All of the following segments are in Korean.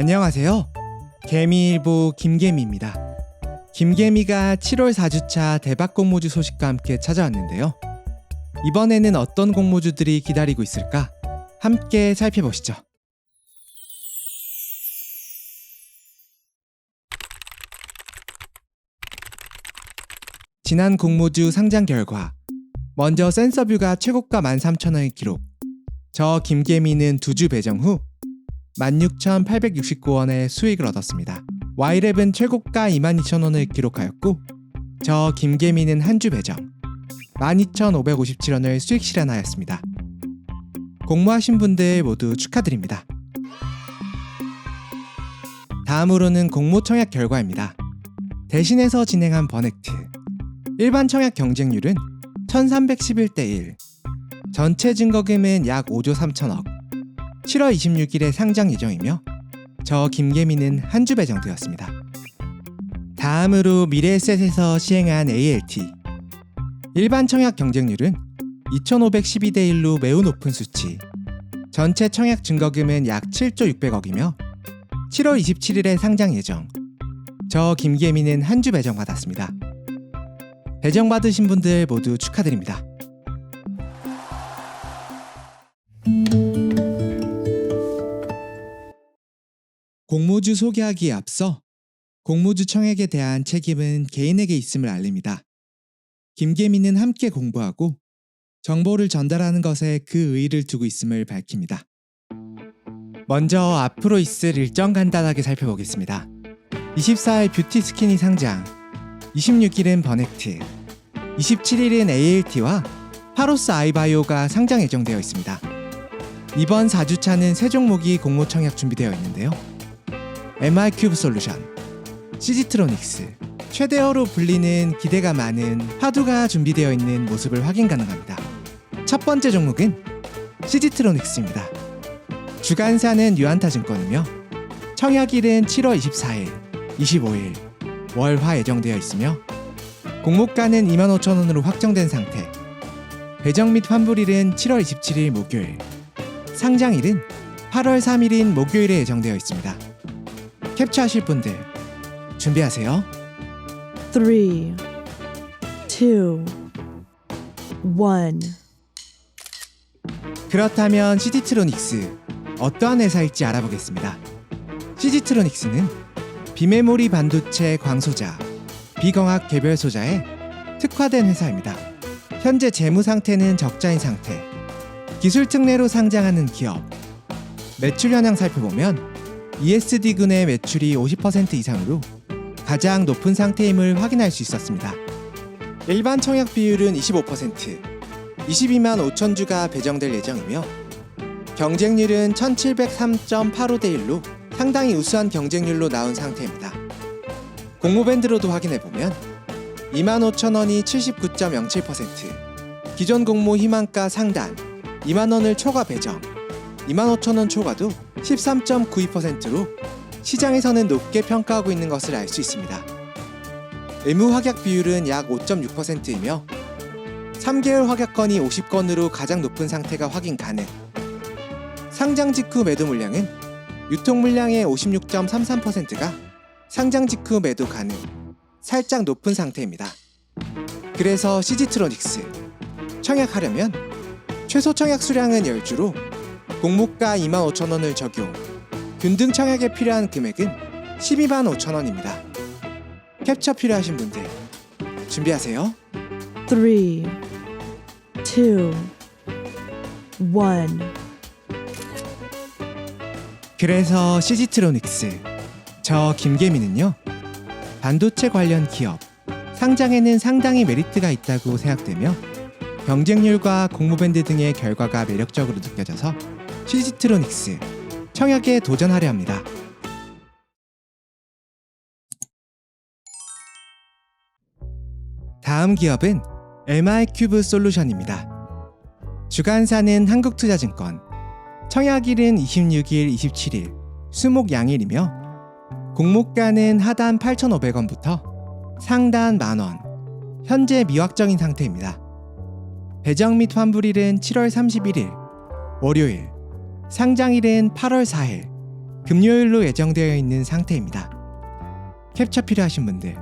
안녕하세요. 개미일보 김개미입니다. 김개미가 7월 4주차 대박 공모주 소식과 함께 찾아왔는데요. 이번에는 어떤 공모주들이 기다리고 있을까? 함께 살펴보시죠. 지난 공모주 상장 결과, 먼저 센서뷰가 최고가 13,000원을 기록. 저 김개미는 2주 배정 후 16,869원의 수익을 얻었습니다. Y랩은 최고가 22,000원을 기록하였고, 저 김개미는 한 주 배정 12,557원을 수익 실현하였습니다. 공모하신 분들 모두 축하드립니다. 다음으로는 공모 청약 결과입니다. 대신해서 진행한 버넥트. 일반 청약 경쟁률은 1311대 1, 전체 증거금은 약 5조 3천억, 7월 26일에 상장 예정이며 저 김개미는 한 주 배정되었습니다. 다음으로 미래에셋에서 시행한 ALT. 일반 청약 경쟁률은 2512대 1로 매우 높은 수치, 전체 청약 증거금은 약 7조 600억이며 7월 27일에 상장 예정, 저 김개미는 한 주 배정받았습니다. 배정받으신 분들 모두 축하드립니다. 공모주 소개하기에 앞서 공모주 청약에 대한 책임은 개인에게 있음을 알립니다. 김개미는 함께 공부하고 정보를 전달하는 것에 그 의의를 두고 있음을 밝힙니다. 먼저 앞으로 있을 일정 간단하게 살펴보겠습니다. 24일 뷰티스킨이 상장, 26일은 버넥트, 27일은 ALT와 파로스 아이바이오가 상장 예정되어 있습니다. 이번 4주차는 세 종목이 공모 청약 준비되어 있는데요. MR큐브 솔루션, 시지트로닉스, 최대어로 불리는 기대가 많은 화두가 준비되어 있는 모습을 확인 가능합니다. 첫 번째 종목은 시지트로닉스입니다. 주간사는 유안타증권이며 청약일은 7월 24일, 25일, 월화 예정되어 있으며 공모가는 25,000원으로 확정된 상태, 배정 및 환불일은 7월 27일 목요일, 상장일은 8월 3일인 목요일에 예정되어 있습니다. 캡처하실 분들 준비하세요. 3, 2, 1. 그렇다면 시지트로닉스 어떠한 회사일지 알아보겠습니다. 시지트로닉스는 비메모리 반도체 광소자, 비광학 개별 소자에 특화된 회사입니다. 현재 재무 상태는 적자인 상태, 기술 특례로 상장하는 기업. 매출 현황 살펴보면 ESD군의 매출이 50% 이상으로 가장 높은 상태임을 확인할 수 있었습니다. 일반 청약 비율은 25%, 22만 5천 주가 배정될 예정이며 경쟁률은 1703.85대 1로 상당히 우수한 경쟁률로 나온 상태입니다. 공모밴드로도 확인해보면 25,000원이 79.07%, 기존 공모 희망가 상단 2만원을 초과 배정, 25,000원 초과도 13.92%로 시장에서는 높게 평가하고 있는 것을 알 수 있습니다. 의무 확약 비율은 약 5.6%이며 3개월 확약건이 50건으로 가장 높은 상태가 확인 가능. 상장 직후 매도 물량은 유통 물량의 56.33%가 상장 직후 매도 가능, 살짝 높은 상태입니다. 그래서 시지트로닉스 청약하려면 최소 청약 수량은 10주로 공모가 25,000원을 적용, 균등 청약에 필요한 금액은 12만 5천원입니다. 캡처 필요하신 분들 준비하세요. 3, 2, 1. 그래서 시지트로닉스, 저 김개미는요, 반도체 관련 기업 상장에는 상당히 메리트가 있다고 생각되며 경쟁률과 공모밴드 등의 결과가 매력적으로 느껴져서 시지트로닉스 청약에 도전하려 합니다. 다음 기업은 MR큐브 솔루션입니다. 주간사는 한국투자증권, 청약일은 26일, 27일, 수목 양일이며 공모가는 하단 8,500원부터 상단 만원, 현재 미확정인 상태입니다. 배정 및 환불일은 7월 31일, 월요일, 상장일은 8월 4일, 금요일로 예정되어 있는 상태입니다. 캡처 필요하신 분들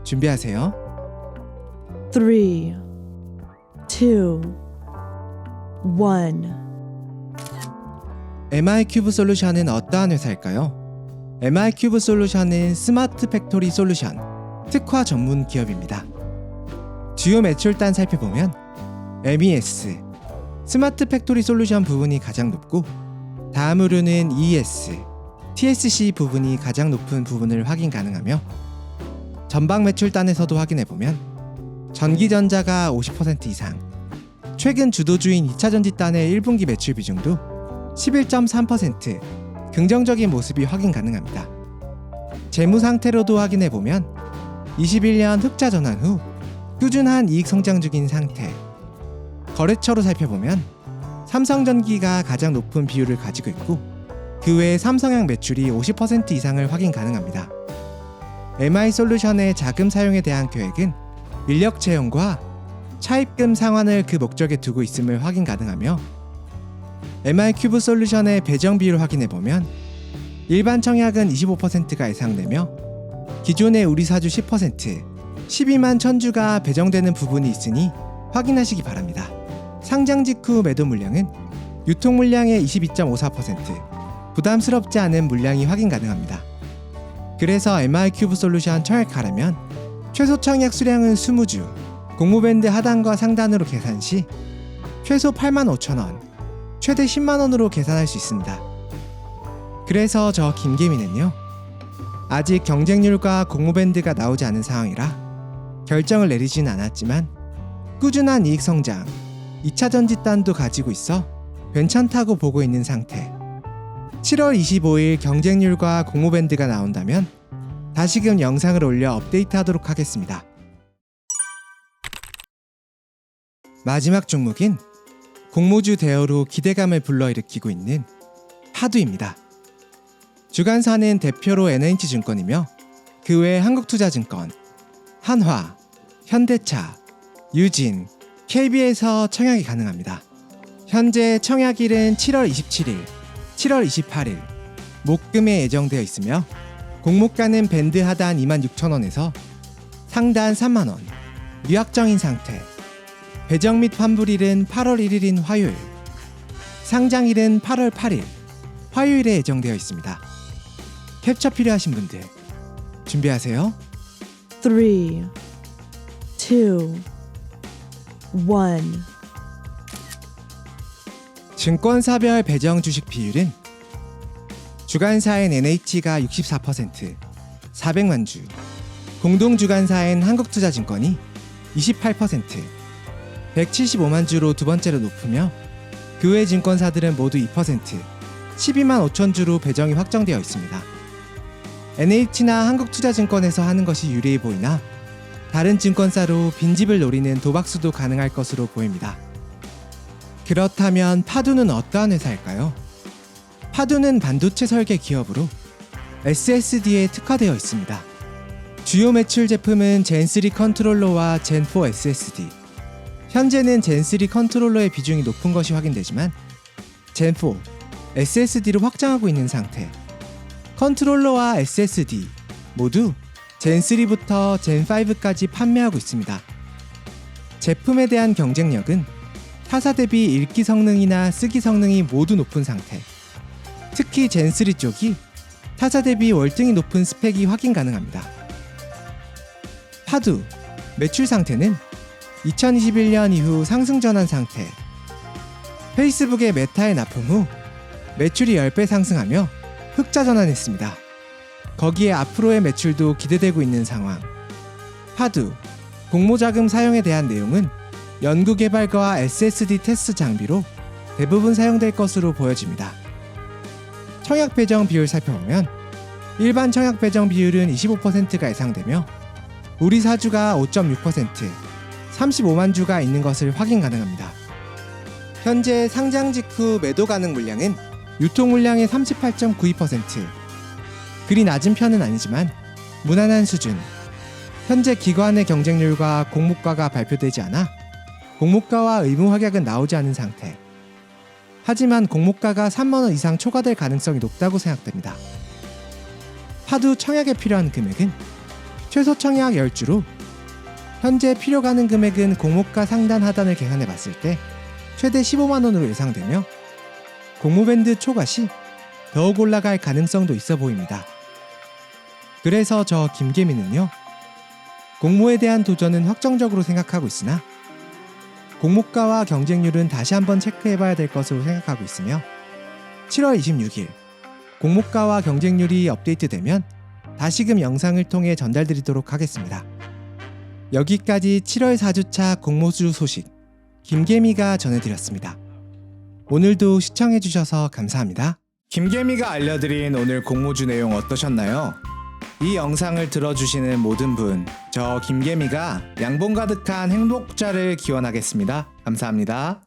준비하세요. 3, 2, 1. MI큐브 솔루션은 어떠한 회사일까요? MI큐브 솔루션은 스마트 팩토리 솔루션 특화 전문 기업입니다. 주요 매출단 살펴보면 MES 스마트 팩토리 솔루션 부분이 가장 높고 다음으로는 ES, TSC 부분이 가장 높은 부분을 확인 가능하며 전방 매출단에서도 확인해보면 전기전자가 50% 이상, 최근 주도주인 2차 전지단의 1분기 매출 비중도 11.3% 긍정적인 모습이 확인 가능합니다. 재무 상태로도 확인해보면 21년 흑자 전환 후 꾸준한 이익 성장 중인 상태, 거래처로 살펴보면 삼성전기가 가장 높은 비율을 가지고 있고 그 외에 삼성향 매출이 50% 이상을 확인 가능합니다. MI솔루션의 자금 사용에 대한 계획은 인력 채용과 차입금 상환을 그 목적에 두고 있음을 확인 가능하며 MI큐브 솔루션의 배정 비율을 확인해보면 일반 청약은 25%가 예상되며 기존의 우리 사주 10%, 12만 천주가 배정되는 부분이 있으니 확인하시기 바랍니다. 상장 직후 매도 물량은 유통 물량의 22.54%, 부담스럽지 않은 물량이 확인 가능합니다. 그래서 MI큐브 솔루션 청약하려면 최소 청약 수량은 20주, 공모밴드 하단과 상단으로 계산 시 최소 85,000원, 최대 10만원으로 계산할 수 있습니다. 그래서 저 김계민은요, 아직 경쟁률과 공모밴드가 나오지 않은 상황이라 결정을 내리진 않았지만 꾸준한 이익 성장, 2차 전지단도 가지고 있어 괜찮다고 보고 있는 상태. 7월 25일 경쟁률과 공모밴드가 나온다면 다시금 영상을 올려 업데이트하도록 하겠습니다. 마지막 종목인 공모주 대여로 기대감을 불러일으키고 있는 파두입니다. 주간사는 대표로 NH증권이며 그 외 한국투자증권, 한화, 현대차, 유진, KB에서 청약이 가능합니다. 현재 청약일은 7월 27일, 7월 28일, 목금에 예정되어 있으며 공모가는 밴드 하단 26,000원에서 상단 3만원, 미확정인 상태. 배정 및 환불일은 8월 1일인 화요일, 상장일은 8월 8일, 화요일에 예정되어 있습니다. 캡처 필요하신 분들 준비하세요. 3, 2, 1. 증권사별 배정 주식 비율은 주간사엔 NH가 64%, 400만 주, 공동주간사엔 한국투자증권이 28%, 175만 주로 두 번째로 높으며 그 외 증권사들은 모두 2%, 12만 5천 주로 배정이 확정되어 있습니다. NH나 한국투자증권에서 하는 것이 유리해 보이나 다른 증권사로 빈집을 노리는 도박수도 가능할 것으로 보입니다. 그렇다면 파두는 어떠한 회사일까요? 파두는 반도체 설계 기업으로 SSD에 특화되어 있습니다. 주요 매출 제품은 젠3 컨트롤러와 젠4 SSD. 현재는 젠3 컨트롤러의 비중이 높은 것이 확인되지만 젠4 SSD로 확장하고 있는 상태. 컨트롤러와 SSD 모두 젠3부터 젠5까지 판매하고 있습니다. 제품에 대한 경쟁력은 타사 대비 읽기 성능이나 쓰기 성능이 모두 높은 상태. 특히 젠3 쪽이 타사 대비 월등히 높은 스펙이 확인 가능합니다. 파두 매출 상태는 2021년 이후 상승 전환 상태. 페이스북의 메타에 납품 후 매출이 10배 상승하며 흑자 전환했습니다. 거기에 앞으로의 매출도 기대되고 있는 상황. 파두 공모자금 사용에 대한 내용은 연구개발과 SSD 테스트 장비로 대부분 사용될 것으로 보여집니다. 청약 배정 비율 살펴보면 일반 청약 배정 비율은 25%가 예상되며 우리 사주가 5.6%, 35만 주가 있는 것을 확인 가능합니다. 현재 상장 직후 매도 가능 물량은 유통 물량의 38.92%, 그리 낮은 편은 아니지만 무난한 수준. 현재 기관의 경쟁률과 공모가가 발표되지 않아 공모가와 의무 확약은 나오지 않은 상태. 하지만 공모가가 3만원 이상 초과될 가능성이 높다고 생각됩니다. 파두 청약에 필요한 금액은 최소 청약 10주로 현재 필요 가능 금액은 공모가 상단 하단을 계산해 봤을 때 최대 15만원으로 예상되며 공모밴드 초과 시 더욱 올라갈 가능성도 있어 보입니다. 그래서 저 김계민은요, 공모에 대한 도전은 확정적으로 생각하고 있으나 공모가와 경쟁률은 다시 한번 체크해봐야 될 것으로 생각하고 있으며 7월 26일 공모가와 경쟁률이 업데이트되면 다시금 영상을 통해 전달드리도록 하겠습니다. 여기까지 7월 4주차 공모주 소식 김계미가 전해드렸습니다. 오늘도 시청해주셔서 감사합니다. 김계미가 알려드린 오늘 공모주 내용 어떠셨나요? 이 영상을 들어주시는 모든 분, 저 김계미가 양봉 가득한 행복자를 기원하겠습니다. 감사합니다.